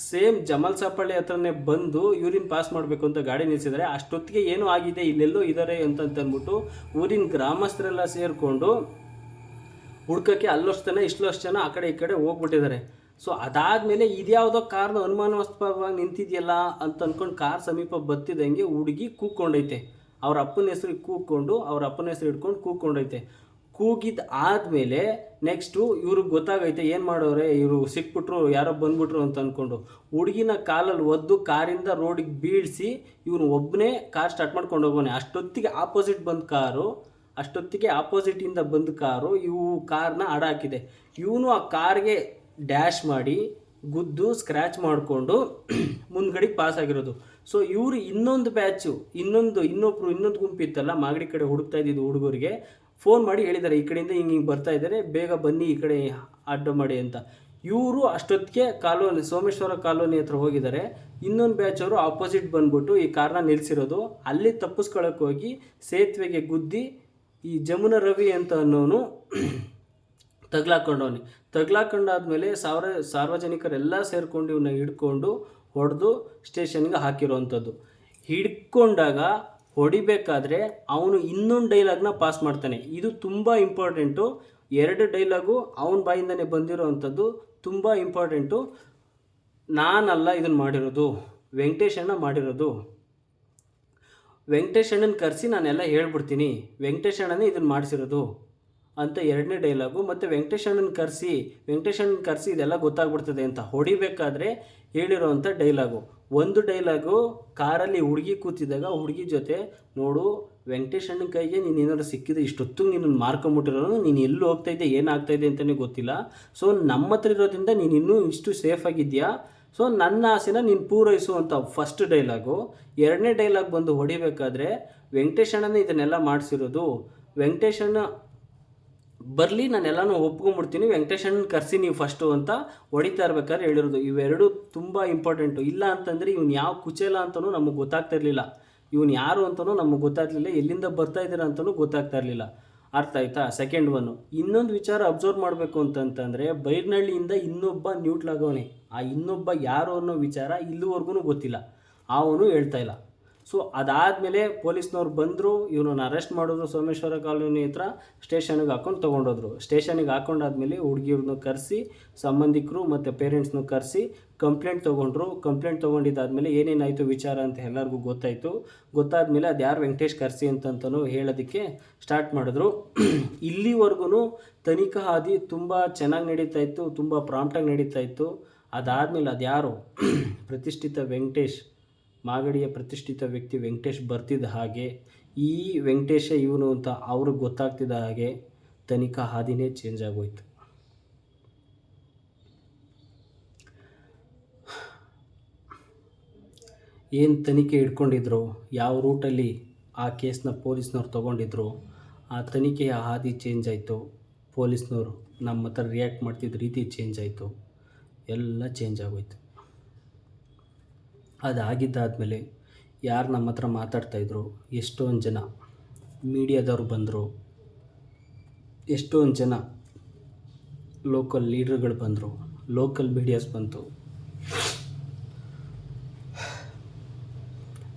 ಸೇಮ್ ಜಮಲ್ ಸಾಪಳ್ಳಿ ಹತ್ರನೇ ಬಂದು ಯೂರಿನ್ ಪಾಸ್ ಮಾಡಬೇಕು ಅಂತ ಗಾಡಿ ನಿಲ್ಲಿಸಿದರೆ ಅಷ್ಟೊತ್ತಿಗೆ ಏನೋ ಆಗಿದೆ, ಇಲ್ಲೆಲ್ಲೋ ಇದ್ದಾರೆ ಅಂತಂದ್ಬಿಟ್ಟು ಊರಿನ ಗ್ರಾಮಸ್ಥರೆಲ್ಲ ಸೇರಿಕೊಂಡು ಹುಡ್ಕಕ್ಕೆ ಅಲ್ಲಷ್ಟು ಜನ ಇಷ್ಟಷ್ಟು ಜನ ಆ ಕಡೆ ಈ ಕಡೆ ಹೋಗ್ಬಿಟ್ಟಿದ್ದಾರೆ. ಸೊ ಅದಾದಮೇಲೆ ಇದ್ಯಾವುದೋ ಕಾರ್ನ ಅನುಮಾನಾಸ್ಪದವಾಗಿ ನಿಂತಿದೆಯಲ್ಲ ಅಂತ ಅಂದ್ಕೊಂಡು ಕಾರ್ ಸಮೀಪ ಬತ್ತಿದಂಗೆ ಹುಡುಗಿ ಕೂಗ್ಕೊಂಡೈತೆ. ಅವ್ರ ಅಪ್ಪನ ಹೆಸ್ರಿಗೆ ಅವ್ರ ಅಪ್ಪನ ಹೆಸ್ರು ಹಿಡ್ಕೊಂಡು ಕೂಗ್ಕೊಂಡೈತೆ. ಕೂಗಿದ್ದು ಆದಮೇಲೆ ನೆಕ್ಸ್ಟು ಇವ್ರಿಗೆ ಗೊತ್ತಾಗೈತೆ ಏನು ಮಾಡೋರೆ, ಇವರು ಸಿಕ್ಬಿಟ್ರು, ಯಾರೋ ಬಂದ್ಬಿಟ್ರು ಅಂತ ಅಂದ್ಕೊಂಡು ಹುಡುಗಿನ ಕಾಲಲ್ಲಿ ಒದ್ದು ಕಾರಿಂದ ರೋಡಿಗೆ ಬೀಳಿಸಿ ಇವನು ಒಬ್ಬನೇ ಕಾರ್ ಸ್ಟಾರ್ಟ್ ಮಾಡ್ಕೊಂಡು ಹೋಗೋನೆ. ಅಷ್ಟೊತ್ತಿಗೆ ಆಪೋಸಿಟಿಂದ ಬಂದ ಕಾರು ಇವು ಕಾರ್ನ ಅಡಾಕಿದೆ. ಇವನು ಆ ಕಾರ್ಗೆ ಡ್ಯಾಶ್ ಮಾಡಿ ಗುದ್ದು ಸ್ಕ್ರ್ಯಾಚ್ ಮಾಡಿಕೊಂಡು ಮುಂದ್ಗಡೆಗೆ ಪಾಸ್ ಆಗಿರೋದು. ಸೊ ಇವರು ಇನ್ನೊಂದು ಬ್ಯಾಚು, ಇನ್ನೊಂದು ಗುಂಪಿತ್ತಲ್ಲ ಮಾಗಡಿ ಕಡೆ ಹುಡುಕ್ತಾ ಇದ್ದಿದ್ದು ಹುಡುಗರಿಗೆ ಫೋನ್ ಮಾಡಿ ಹೇಳಿದ್ದಾರೆ, ಈ ಕಡೆಯಿಂದ ಹಿಂಗೆ ಬರ್ತಾ ಇದ್ದಾರೆ, ಬೇಗ ಬನ್ನಿ ಈ ಕಡೆ ಅಡ್ಡ ಮಾಡಿ ಅಂತ. ಇವರು ಅಷ್ಟೊತ್ತಿಗೆ ಸೋಮೇಶ್ವರ ಕಾಲೋನಿ ಹತ್ರ ಹೋಗಿದ್ದಾರೆ. ಇನ್ನೊಂದು ಬ್ಯಾಚ್ ಅವರು ಆಪೋಸಿಟ್ ಬಂದ್ಬಿಟ್ಟು ಈ ಕಾರ್ನ ನಿಲ್ಲಿಸಿರೋದು. ಅಲ್ಲಿ ತಪ್ಪಿಸ್ಕೊಳ್ಳೋಕೆ ಹೋಗಿ ಸೇತುವೆಗೆ ಗುದ್ದಿ ಈ ಜಮುನಾ ರವಿ ಅಂತ ಅನ್ನೋನು ತಗ್ಲಾಕೊಂಡಾದ್ಮೇಲೆ ಸಾರ್ವಜನಿಕರೆಲ್ಲ ಸೇರಿಕೊಂಡು ಇವನ್ನ ಹಿಡ್ಕೊಂಡು ಹೊಡೆದು ಸ್ಟೇಷನ್ಗೆ ಹಾಕಿರೋವಂಥದ್ದು. ಹಿಡ್ಕೊಂಡಾಗ ಹೊಡಿಬೇಕಾದ್ರೆ ಅವನು ಇನ್ನೊಂದು ಡೈಲಾಗ್ನ ಪಾಸ್ ಮಾಡ್ತಾನೆ. ಇದು ತುಂಬ ಇಂಪಾರ್ಟೆಂಟು. 2 ಡೈಲಾಗು ಅವನ ಬಾಯಿಂದನೇ ಬಂದಿರೋ ಅಂಥದ್ದು, ತುಂಬ ಇಂಪಾರ್ಟೆಂಟು. ನಾನಲ್ಲ ಇದನ್ನು ಮಾಡಿರೋದು, ವೆಂಕಟೇಶ್ ಅಣ್ಣ ಮಾಡಿರೋದು. ವೆಂಕಟೇಶ್ ಅಣ್ಣನ ಕರೆಸಿ ನಾನೆಲ್ಲ ಹೇಳ್ಬಿಡ್ತೀನಿ, ವೆಂಕಟೇಶ್ ಅಣ್ಣನೇ ಇದನ್ನು ಮಾಡಿಸಿರೋದು ಅಂತ 2ನೇ ಡೈಲಾಗು. ಮತ್ತು ವೆಂಕಟೇಶ್ ಅಣ್ಣನ ಕರೆಸಿ ಇದೆಲ್ಲ ಗೊತ್ತಾಗ್ಬಿಡ್ತದೆ ಅಂತ ಹೊಡಿಬೇಕಾದ್ರೆ ಹೇಳಿರೋವಂಥ ಡೈಲಾಗು. ಒಂದು ಡೈಲಾಗು ಕಾರಲ್ಲಿ ಹುಡುಗಿ ಕೂತಿದ್ದಾಗ ಹುಡುಗಿ ಜೊತೆ, ನೋಡು ವೆಂಕಟೇಶ್ ಅಣ್ಣನ ಕೈಗೆ ನೀನು ಏನಾದ್ರು ಸಿಕ್ಕಿದ್ರೆ ಇಷ್ಟೊತ್ತು ನೀನು ಮಾರ್ಕೊಂಬಿಟ್ಟಿರೋನು, ನೀನು ಎಲ್ಲೂ ಹೋಗ್ತಾಯಿದ್ದೆ ಏನಾಗ್ತಾಯಿದೆ ಅಂತಲೇ ಗೊತ್ತಿಲ್ಲ. ಸೊ ನಮ್ಮ ಹತ್ರ ಇರೋದ್ರಿಂದ ನೀನು ಇನ್ನೂ ಇಷ್ಟು ಸೇಫಾಗಿದೆಯಾ, ಸೊ ನನ್ನ ಆಸೆನ ನೀನು ಪೂರೈಸು ಅಂತ ಫಸ್ಟ್ ಡೈಲಾಗು. 2ನೇ ಡೈಲಾಗ್ ಬಂದು ಹೊಡಿಬೇಕಾದ್ರೆ ವೆಂಕಟೇಶ್ ಅಣ್ಣನೇ ಇದನ್ನೆಲ್ಲ ಮಾಡಿಸಿರೋದು, ವೆಂಕಟೇಶ್ ಅಣ್ಣ ಬರಲಿ ನಾನೆಲ್ಲನೂ ಒಪ್ಕೊಂಡ್ಬಿಡ್ತೀನಿ, ವೆಂಕಟೇಶ್ ಅಣ್ಣನ ಕರೆಸಿ ನೀವು ಫಸ್ಟು ಅಂತ ಹೊಡಿತಾ ಇರ್ಬೇಕಾದ್ರೆ ಹೇಳಿರೋದು. ಇವೆರಡು ತುಂಬ ಇಂಪಾರ್ಟೆಂಟು. ಇಲ್ಲ ಅಂತಂದರೆ ಇವ್ನು ಯಾವ ಕುಚೇಲ ಅಂತಲೂ ನಮಗೆ ಗೊತ್ತಾಗ್ತಾ ಇರಲಿಲ್ಲ, ಇವನು ಯಾರು ಅಂತಲೂ ನಮಗೆ ಗೊತ್ತಾಗಲಿಲ್ಲ, ಎಲ್ಲಿಂದ ಬರ್ತಾ ಇದ್ದೀರಾ ಅಂತಲೂ ಗೊತ್ತಾಗ್ತಾ ಇರಲಿಲ್ಲ. ಅರ್ಥ ಆಯ್ತಾ? Second one. ಇನ್ನೊಂದು ವಿಚಾರ ಅಬ್ಸರ್ವ್ ಮಾಡಬೇಕು ಅಂತಂತಂದರೆ ಬೈರ್ನಹಳ್ಳಿಯಿಂದ ಇನ್ನೊಬ್ಬ ನ್ಯೂಟ್ಲಾಗವನೇ. ಆ ಇನ್ನೊಬ್ಬ ಯಾರು ಅನ್ನೋ ವಿಚಾರ ಇಲ್ಲಿವರೆಗೂ ಗೊತ್ತಿಲ್ಲ, ಅವನು ಹೇಳ್ತಾ ಇಲ್ಲ. ಸೊ ಅದಾದಮೇಲೆ ಪೊಲೀಸ್ನವ್ರು ಬಂದರು, ಇವನನ್ನು ಅರೆಸ್ಟ್ ಮಾಡಿದ್ರು. ಸೋಮೇಶ್ವರ ಕಾಲೋನಿ ಹತ್ರ ಸ್ಟೇಷನ್ಗೆ ಹಾಕೊಂಡು ತೊಗೊಂಡೋದ್ರು. ಸ್ಟೇಷನಿಗೆ ಹಾಕೊಂಡಾದ್ಮೇಲೆ ಹುಡುಗಿಯವ್ರನ್ನ ಕರೆಸಿ, ಸಂಬಂಧಿಕರು ಮತ್ತು ಪೇರೆಂಟ್ಸ್ನ ಕರೆಸಿ ಕಂಪ್ಲೇಂಟ್ ತೊಗೊಂಡ್ರು. ಕಂಪ್ಲೇಂಟ್ ತೊಗೊಂಡಿದ್ದಾದಮೇಲೆ ಏನೇನಾಯಿತು ವಿಚಾರ ಅಂತ ಎಲ್ಲರಿಗೂ ಗೊತ್ತಾದಮೇಲೆ ಅದು ಯಾರು ವೆಂಕಟೇಶ್ ಕರೆಸಿ ಅಂತಲೂ ಹೇಳೋದಕ್ಕೆ ಸ್ಟಾರ್ಟ್ ಮಾಡಿದ್ರು. ಇಲ್ಲಿವರೆಗೂ ತನಿಖಾ ಹಾದಿ ತುಂಬ ಚೆನ್ನಾಗಿ ನಡೀತಾಯಿತ್ತು, ತುಂಬ ಪ್ರಾಂಪ್ಟಾಗಿ ನಡೀತಾಯಿತ್ತು. ಅದಾದಮೇಲೆ ಅದು ಯಾರು ಪ್ರತಿಷ್ಠಿತ ವೆಂಕಟೇಶ್, ಮಾಗಡಿಯ ಪ್ರತಿಷ್ಠಿತ ವ್ಯಕ್ತಿ ವೆಂಕಟೇಶ್ ಬರ್ತಿದ್ದ ಹಾಗೆ ಈ ವೆಂಕಟೇಶ ಇವನು ಅಂತ ಅವ್ರಿಗೆ ಗೊತ್ತಾಗ್ತಿದ್ದ ಹಾಗೆ ತನಿಖಾ ಹಾದಿನೇ ಚೇಂಜ್ ಆಗೋಯ್ತು. ಏನು ತನಿಖೆ ಇಟ್ಕೊಂಡಿದ್ರು, ಯಾವ ರೂಟಲ್ಲಿ ಆ ಕೇಸ್ನ ಪೊಲೀಸ್ನವ್ರು ತೊಗೊಂಡಿದ್ರು, ಆ ತನಿಖೆಯ ಹಾದಿ ಚೇಂಜ್ ಆಯಿತು. ಪೊಲೀಸ್ನವರು ನಮ್ಮ ಹತ್ರ ರಿಯಾಕ್ಟ್ ಮಾಡ್ತಿದ್ದ ರೀತಿ ಚೇಂಜ್ ಆಯಿತು, ಎಲ್ಲ ಚೇಂಜ್ ಆಗೋಯ್ತು. ಅದಾಗಿದ್ದಾದಮೇಲೆ ಯಾರು ನಮ್ಮ ಹತ್ರ ಮಾತಾಡ್ತಾಯಿದ್ರು, ಎಷ್ಟೊಂದು ಜನ ಮೀಡಿಯಾದವ್ರು ಬಂದರು, ಎಷ್ಟೊಂದು ಜನ ಲೋಕಲ್ ಲೀಡ್ರ್ಗಳು ಬಂದರು, ಲೋಕಲ್ ಮೀಡಿಯಾಸ್ ಬಂತು,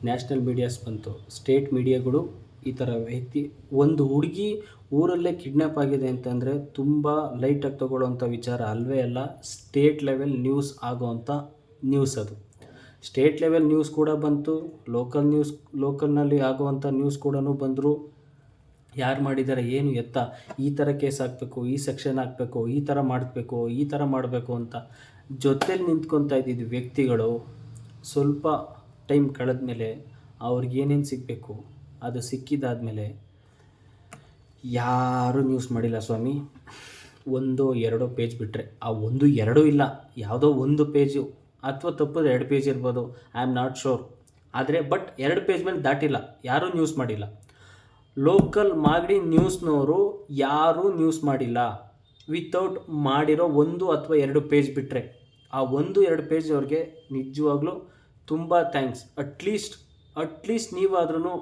ನ್ಯಾಷನಲ್ ಮೀಡಿಯಾಸ್ ಬಂತು, ಸ್ಟೇಟ್ ಮೀಡಿಯಾಗಳು. ಈ ಥರ ವ್ಯಕ್ತಿ ಒಂದು ಹುಡುಗಿ ಊರಲ್ಲೇ ಕಿಡ್ನ್ಯಾಪ್ ಆಗಿದೆ ಅಂತಂದರೆ ತುಂಬ ಲೈಟಾಗಿ ತಗೊಳ್ಳೋವಂಥ ವಿಚಾರ ಅಲ್ವೇ ಅಲ್ಲ. ಸ್ಟೇಟ್ ಲೆವೆಲ್ ನ್ಯೂಸ್ ಆಗೋವಂಥ ನ್ಯೂಸ್ ಅದು. ಸ್ಟೇಟ್ ಲೆವೆಲ್ ನ್ಯೂಸ್ ಕೂಡ ಬಂತು, ಲೋಕಲ್ನಲ್ಲಿ ಆಗುವಂಥ ನ್ಯೂಸ್ ಕೂಡ ಬಂದರು. ಯಾರು ಮಾಡಿದ್ದಾರೆ, ಏನು ಎತ್ತ, ಈ ಥರ ಕೇಸ್ ಹಾಕಬೇಕು, ಈ ಸೆಕ್ಷನ್ ಹಾಕಬೇಕು, ಈ ಥರ ಮಾಡಬೇಕು ಅಂತ ಜೊತೆಲಿ ನಿಂತ್ಕೊತಾ ಇದ್ದಿದ್ದು ವ್ಯಕ್ತಿಗಳು ಸ್ವಲ್ಪ ಟೈಮ್ ಕಳೆದ್ಮೇಲೆ ಅವ್ರಿಗೇನೇನು ಸಿಗಬೇಕು ಅದು ಸಿಕ್ಕಿದ್ದಾದಮೇಲೆ ಯಾರೂ ನ್ಯೂಸ್ ಮಾಡಿಲ್ಲ ಸ್ವಾಮಿ. 1-2 ಪೇಜ್ ಬಿಟ್ಟರೆ, ಆ 1-2 ಇಲ್ಲ, ಯಾವುದೋ 1 ಪೇಜು ಅಥವಾ ತಪ್ಪದು 2 ಪೇಜ್ ಇರ್ಬೋದು, ಐ ಆಮ್ ನಾಟ್ ಶೋರ್. ಆದರೆ ಬಟ್ 2 ಪೇಜ್ ಮೇಲೆ ದಾಟಿಲ್ಲ, ಯಾರೂ ನ್ಯೂಸ್ ಮಾಡಿಲ್ಲ. ಲೋಕಲ್ ಮಾಗಡಿ ನ್ಯೂಸ್ನವರು ಯಾರೂ ನ್ಯೂಸ್ ಮಾಡಿಲ್ಲ, ವಿತೌಟ್ ಮಾಡಿರೋ 1 ಅಥವಾ 2 ಪೇಜ್ ಬಿಟ್ಟರೆ. ಆ 1-2 ಪೇಜ್ ಅವ್ರಿಗೆ ನಿಜವಾಗ್ಲೂ ತುಂಬ ಥ್ಯಾಂಕ್ಸ್. ಅಟ್ಲೀಸ್ಟ್ ನೀವಾದ್ರೂ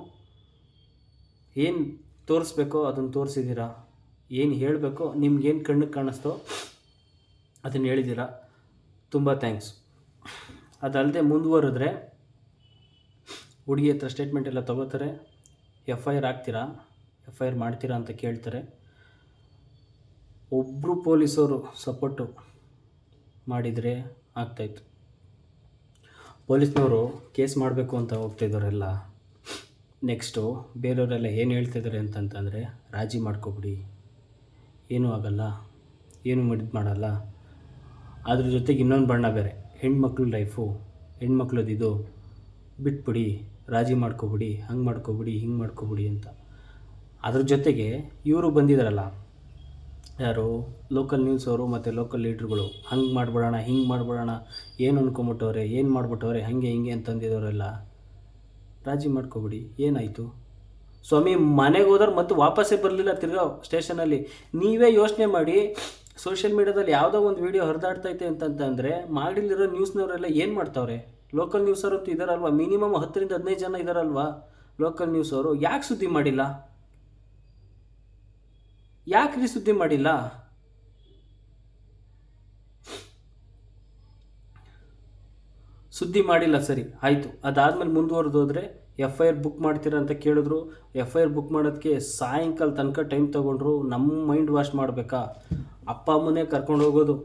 ಏನು ತೋರಿಸ್ಬೇಕೋ ಅದನ್ನು ತೋರಿಸಿದ್ದೀರಾ, ಏನು ಹೇಳಬೇಕೋ ನಿಮ್ಗೇನು ಕಣ್ಣಿಗೆ ಕಾಣಿಸ್ತೋ ಅದನ್ನು ಹೇಳಿದ್ದೀರಾ, ತುಂಬ ಥ್ಯಾಂಕ್ಸ್. ಅದಲ್ಲದೆ ಮುಂದುವರೆದ್ರೆ ಹುಡುಗಿ ಹತ್ರ ಸ್ಟೇಟ್ಮೆಂಟ್ ಎಲ್ಲ ತೊಗೋತಾರೆ. FIR ಹಾಕ್ತೀರಾ, FIR ಮಾಡ್ತೀರಾ ಅಂತ ಕೇಳ್ತಾರೆ. ಒಬ್ಬರು ಪೊಲೀಸವರು ಸಪೋರ್ಟು ಮಾಡಿದರೆ ಆಗ್ತಾಯಿತ್ತು. ಪೊಲೀಸ್ನವರು ಕೇಸ್ ಮಾಡಬೇಕು ಅಂತ ಹೋಗ್ತಾಯಿದ್ದವರೆಲ್ಲ ನೆಕ್ಸ್ಟು ಬೇರೆಯವರೆಲ್ಲ ಏನು ಹೇಳ್ತಾಯಿದ್ದಾರೆ ಅಂತಂತಂದರೆ, ರಾಜಿ ಮಾಡ್ಕೊಬಿಡಿ, ಏನೂ ಆಗಲ್ಲ, ಏನು ಮಾಡಲ್ಲ. ಅದ್ರ ಜೊತೆಗೆ ಇನ್ನೊಂದು ಬಣ್ಣ ಬೇರೆ, ಹೆಣ್ಮಕ್ಳ ಲೈಫು, ಹೆಣ್ಮಕ್ಳದ್ದು ಬಿಟ್ಬಿಡಿ, ರಾಜಿ ಮಾಡ್ಕೊಬಿಡಿ, ಹಂಗೆ ಮಾಡ್ಕೊಬಿಡಿ, ಹಿಂಗೆ ಮಾಡ್ಕೊಬಿಡಿ ಅಂತ. ಅದ್ರ ಜೊತೆಗೆ ಇವರು ಬಂದಿದ್ದಾರಲ್ಲ, ಯಾರು ಲೋಕಲ್ ನ್ಯೂಸ್ ಅವರು ಮತ್ತು ಲೋಕಲ್ ಲೀಡ್ರುಗಳು, ಹಂಗೆ ಮಾಡ್ಬಿಡೋಣ, ಹಿಂಗೆ ಮಾಡ್ಬಿಡೋಣ, ಏನು ಅಂದ್ಕೊಂಬಿಟ್ಟವ್ರೆ, ಏನು ಮಾಡ್ಬಿಟ್ಟವ್ರೆ, ಹಾಗೆ ಹಿಂಗೆ ಅಂತಂದಿದ್ದವರೆಲ್ಲ ರಾಜಿ ಮಾಡ್ಕೊಬಿಡಿ, ಏನಾಯಿತು ಸ್ವಾಮಿ? ಮನೆಗೆ ಹೋದ್ರೆ ಮತ್ತು ವಾಪಸ್ಸೇ ಬರಲಿಲ್ಲ ತಿರ್ಗಾ ಸ್ಟೇಷನಲ್ಲಿ. ನೀವೇ ಯೋಚನೆ ಮಾಡಿ, ಸೋಷಿಯಲ್ ಮೀಡ್ಯಾದಲ್ಲಿ ಯಾವುದೋ ಒಂದು ವೀಡಿಯೋ ಹರಿದಾಡ್ತೈತೆ ಅಂತಂತಂದರೆ ಮಾಡಿಲಿರೋ ನ್ಯೂಸ್ನವರೆಲ್ಲ ಏನು ಮಾಡ್ತಾವ್ರೆ? ಲೋಕಲ್ ನ್ಯೂಸವ್ರಂತೂ ಇದ್ದಾರಲ್ವ, ಮಿನಿಮಮ್ 10-15 ಜನ ಇದ್ದಾರಲ್ವ ಲೋಕಲ್ ನ್ಯೂಸವರು. ಯಾಕೆ ಸುದ್ದಿ ಮಾಡಿಲ್ಲ? ಯಾಕ್ರಿ ಸುದ್ದಿ ಮಾಡಿಲ್ಲ? ಸುದ್ದಿ ಮಾಡಿಲ್ಲ, ಸರಿ ಆಯಿತು. ಅದಾದಮೇಲೆ ಮುಂದುವರೆದೋದ್ರೆ FIR ಬುಕ್ ಮಾಡ್ತೀರಾ ಅಂತ ಕೇಳಿದ್ರು. FIR ಬುಕ್ ಮಾಡೋದಕ್ಕೆ ಸಾಯಂಕಾಲ ತನಕ ಟೈಮ್ ತೊಗೊಂಡ್ರು. ನಮ್ಮ ಮೈಂಡ್ ವಾಶ್ ಮಾಡಬೇಕಾ? ಅಪ್ಪ ಅಮ್ಮನೇ ಕರ್ಕೊಂಡು ಹೋಗೋದು,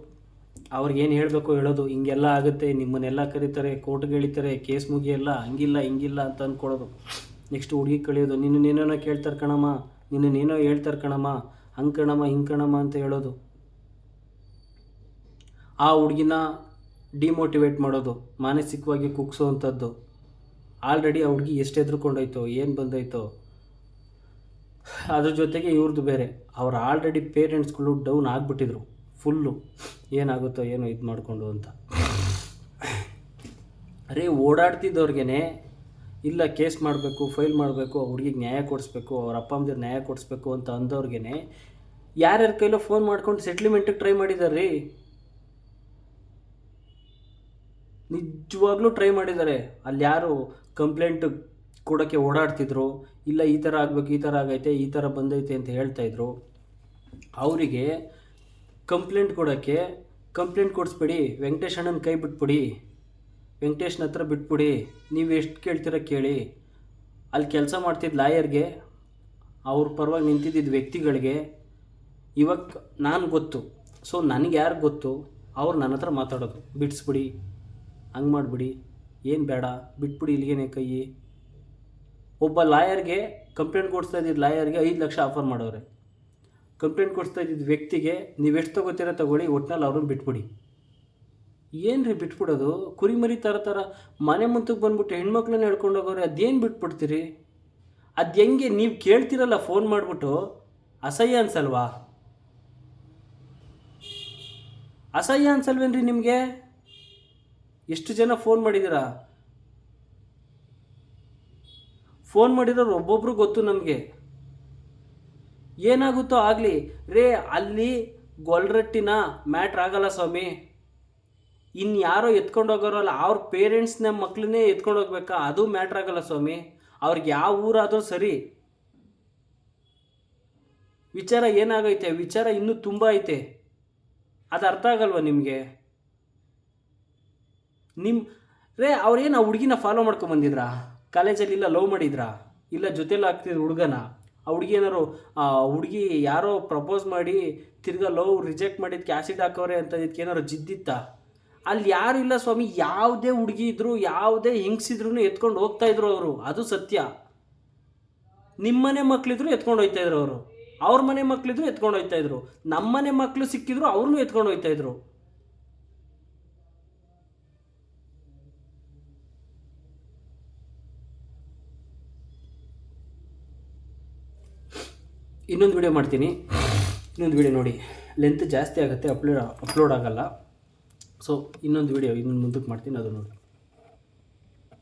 ಅವ್ರಿಗೇನು ಹೇಳಬೇಕು ಹೇಳೋದು, ಹಿಂಗೆಲ್ಲ ಆಗುತ್ತೆ, ನಿಮ್ಮನ್ನೆಲ್ಲ ಕರೀತಾರೆ, ಕೋರ್ಟ್ಗೆ ಎಳಿತಾರೆ, ಕೇಸ್ ಮುಗಿಯಲ್ಲ, ಹಂಗಿಲ್ಲ ಹಿಂಗಿಲ್ಲ ಅಂತ ಅಂದ್ಕೊಡೋದು. ನೆಕ್ಸ್ಟ್ ಹುಡುಗಿ ಕಳಿಯೋದು, ನಿನ್ನೇನೋ ಕೇಳ್ತಾರೆ ಕಣಮ್ಮ, ನಿನ್ನೇನೋ ಹೇಳ್ತಾರೆ ಕಣಮ್ಮ, ಹಂಗೆ ಕಣಮ್ಮ ಹಿಂಗೆ ಕಣಮ್ಮ ಅಂತ ಹೇಳೋದು. ಆ ಹುಡುಗಿನ ಡಿಮೋಟಿವೇಟ್ ಮಾಡೋದು, ಮಾನಸಿಕವಾಗಿ ಕುಗ್ಸೋವಂಥದ್ದು. ಆಲ್ರೆಡಿ ಆ ಹುಡುಗಿ ಎಷ್ಟು ಹೆದ್ರುಕೊಂಡೋಯ್ತೋ, ಏನು ಬಂದೋಯ್ತೋ. ಅದ್ರ ಜೊತೆಗೆ ಇವ್ರದ್ದು ಬೇರೆ, ಅವ್ರು ಆಲ್ರೆಡಿ ಪೇರೆಂಟ್ಸ್ಗಳು ಡೌನ್ ಆಗಿಬಿಟ್ಟಿದ್ರು ಫುಲ್ಲು, ಏನಾಗುತ್ತೋ ಏನೋ ಇದು ಮಾಡಿಕೊಂಡು ಅಂತ. ಅರೇ ಓಡಾಡ್ತಿದ್ದವ್ರಿಗೇ ಇಲ್ಲ ಕೇಸ್ ಮಾಡಬೇಕು, ಫೈಲ್ ಮಾಡಬೇಕು, ಹುಡುಗಿಗೆ ನ್ಯಾಯ ಕೊಡಿಸ್ಬೇಕು, ಅವ್ರ ಅಪ್ಪ ಅಮ್ಮದಿರು ನ್ಯಾಯ ಕೊಡಿಸ್ಬೇಕು ಅಂತ ಅಂದವ್ರಿಗೇ ಯಾರ್ಯಾರ ಕೈಲೋ ಫೋನ್ ಮಾಡ್ಕೊಂಡು ಸೆಟ್ಲ್ಮೆಂಟಿಗೆ ಟ್ರೈ ಮಾಡಿದ್ದಾರೆ ರೀ. ನಿಜವಾಗ್ಲೂ ಟ್ರೈ ಮಾಡಿದ್ದಾರೆ. ಅಲ್ಲಿ ಯಾರು ಕಂಪ್ಲೇಂಟ್ ಕೊಡೋಕ್ಕೆ ಓಡಾಡ್ತಿದ್ರು, ಇಲ್ಲ ಈ ಥರ ಆಗಬೇಕು, ಈ ಥರ ಆಗೈತೆ, ಈ ಥರ ಬಂದೈತೆ ಅಂತ ಹೇಳ್ತಾಯಿದ್ರು. ಅವರಿಗೆ ಕಂಪ್ಲೇಂಟ್ ಕೊಡೋಕ್ಕೆ, ಕಂಪ್ಲೇಂಟ್ ಕೊಡಿಸ್ಬಿಡಿ, ವೆಂಕಟೇಶ್ ಅಣ್ಣನ ಕೈ ಬಿಟ್ಬಿಡಿ, ವೆಂಕಟೇಶ್ನ ಹತ್ರ ಬಿಟ್ಬಿಡಿ, ನೀವು ಎಷ್ಟು ಕೇಳ್ತೀರ ಕೇಳಿ. ಅಲ್ಲಿ ಕೆಲಸ ಮಾಡ್ತಿದ್ದ ಲಾಯರ್ಗೆ, ಅವ್ರ ಪರವಾಗಿ ನಿಂತಿದ್ದ ವ್ಯಕ್ತಿಗಳಿಗೆ ಇವಾಗ ನಾನು ಗೊತ್ತು. ಸೊ ನನಗೆ ಯಾರು ಗೊತ್ತು, ಅವ್ರು ನನ್ನ ಹತ್ರ ಮಾತಾಡೋದು, ಬಿಡಿಸ್ಬಿಡಿ, ಹಂಗೆ ಮಾಡಿಬಿಡಿ, ಏನು ಬೇಡ, ಬಿಟ್ಬಿಡಿ, ಇಲ್ಲಿಗೇನೆ ಕೈ. ಒಬ್ಬ ಲಾಯರ್ಗೆ ಕಂಪ್ಲೇಂಟ್ ಕೊಡಿಸ್ತಾ ಇದ್ದಿದ್ದು ಲಾಯರ್ಗೆ 5 ಲಕ್ಷ ಆಫರ್ ಮಾಡೋರೆ. ಕಂಪ್ಲೇಂಟ್ ಕೊಡಿಸ್ತಾ ಇದ್ದಿದ್ದು ವ್ಯಕ್ತಿಗೆ ನೀವೆಷ್ಟು ತೊಗೋತೀರ ತೊಗೊಳ್ಳಿ, ಒಟ್ಟಿನಲ್ಲಿ ಅವ್ರನ್ನ ಬಿಟ್ಬಿಡಿ. ಏನು ರೀ ಬಿಟ್ಬಿಡೋದು? ಕುರಿಮರಿ ಥರ ಮನೆ ಮುಂತಕ್ಕೆ ಬಂದ್ಬಿಟ್ಟು ಹೆಣ್ಮಕ್ಳನ್ನ ಹೇಳ್ಕೊಂಡು ಹೋಗೋರೆ, ಅದೇನು ಬಿಟ್ಬಿಡ್ತೀರಿ? ಅದು ಹೆಂಗೆ ನೀವು ಕೇಳ್ತಿರಲ್ಲ ಫೋನ್ ಮಾಡಿಬಿಟ್ಟು, ಅಸಹ್ಯ ಅನ್ಸಲ್ವಾ? ಅಸಹ್ಯ ಅನ್ಸಲ್ವೇನ್ರಿ ನಿಮಗೆ? ಎಷ್ಟು ಜನ ಫೋನ್ ಮಾಡಿದ್ದೀರಾ? ಫೋನ್ ಮಾಡಿರೋರು ಒಬ್ಬೊಬ್ರು ಗೊತ್ತು ನಮಗೆ. ಏನಾಗುತ್ತೋ ಆಗಲಿ ರೇ, ಅಲ್ಲಿ ಗೊಲ್ರಟ್ಟಿನ ಮ್ಯಾಟ್ರ್ ಆಗಲ್ಲ ಸ್ವಾಮಿ. ಇನ್ಯಾರೋ ಎತ್ಕೊಂಡು ಹೋಗೋರಲ್ಲ, ಅವ್ರ ಪೇರೆಂಟ್ಸ್ನ ಮಕ್ಕಳನ್ನೇ ಎತ್ಕೊಂಡು ಹೋಗ್ಬೇಕಾ? ಅದು ಮ್ಯಾಟ್ರ್ ಆಗಲ್ಲ ಸ್ವಾಮಿ. ಅವ್ರಿಗೆ ಯಾವ ಊರಾದರೂ ಸರಿ. ವಿಚಾರ ಏನಾಗೈತೆ? ವಿಚಾರ ಇನ್ನೂ ತುಂಬ ಐತೆ. ಅದು ಅರ್ಥ ಆಗಲ್ವ ನಿಮಗೆ? ಅವ್ರೇನು ಆ ಹುಡುಗಿನ ಫಾಲೋ ಮಾಡ್ಕೊಂಬಂದಿದ್ರಾ? ಕಾಲೇಜಲ್ಲಿ ಇಲ್ಲ ಲವ್ ಮಾಡಿದ್ರಾ? ಇಲ್ಲ ಜೊತೆಲಿ ಆಗ್ತಿದ್ರು ಹುಡುಗನ? ಆ ಹುಡುಗಿ ಏನಾರು ಹುಡುಗಿ ಯಾರೋ ಪ್ರಪೋಸ್ ಮಾಡಿ ತಿರ್ಗಾ ಲವ್ ರಿಜೆಕ್ಟ್ ಮಾಡಿದ್ದಕ್ಕೆ ಆ್ಯಸಿಡ್ ಹಾಕೋರೆ ಅಂತ ಇದಕ್ಕೆ ಏನಾರು ಜಿದ್ದಿತ್ತಾ? ಅಲ್ಲಿ ಯಾರು ಇಲ್ಲ ಸ್ವಾಮಿ. ಯಾವುದೇ ಹುಡುಗಿ ಇದ್ರು, ಯಾವುದೇ ಹಿಂಗ್ಸಿದ್ರು ಎತ್ಕೊಂಡು ಹೋಗ್ತಾಯಿದ್ರು ಅವರು, ಅದು ಸತ್ಯ. ನಿಮ್ಮನೆ ಮಕ್ಕಳಿದ್ರು ಎತ್ಕೊಂಡು ಹೋಗ್ತಾಯಿದ್ರು ಅವರು, ಅವ್ರ ಮನೆ ಮಕ್ಕಳಿದ್ರು ಎತ್ಕೊಂಡು ಹೋಗ್ತಾಯಿದ್ರು, ನಮ್ಮನೆ ಮಕ್ಕಳು ಸಿಕ್ಕಿದ್ರು ಅವ್ರನ್ನೂ ಎತ್ಕೊಂಡು ಹೋಗ್ತಾಯಿದ್ರು. ಇನ್ನೊಂದು ವಿಡಿಯೋ ಮಾಡ್ತೀನಿ, ಇನ್ನೊಂದು ವಿಡಿಯೋ ನೋಡಿ. ಲೆಂತ್ ಜಾಸ್ತಿ ಆಗುತ್ತೆ, ಅಪ್ಲೋಡ್ ಆಗಲ್ಲ. ಸೊ ಇನ್ನೊಂದು ವಿಡಿಯೋ ಇನ್ನೊಂದು ಮುಂದಕ್ಕೆ ಮಾಡ್ತೀನಿ, ಅದು ನೋಡಿ.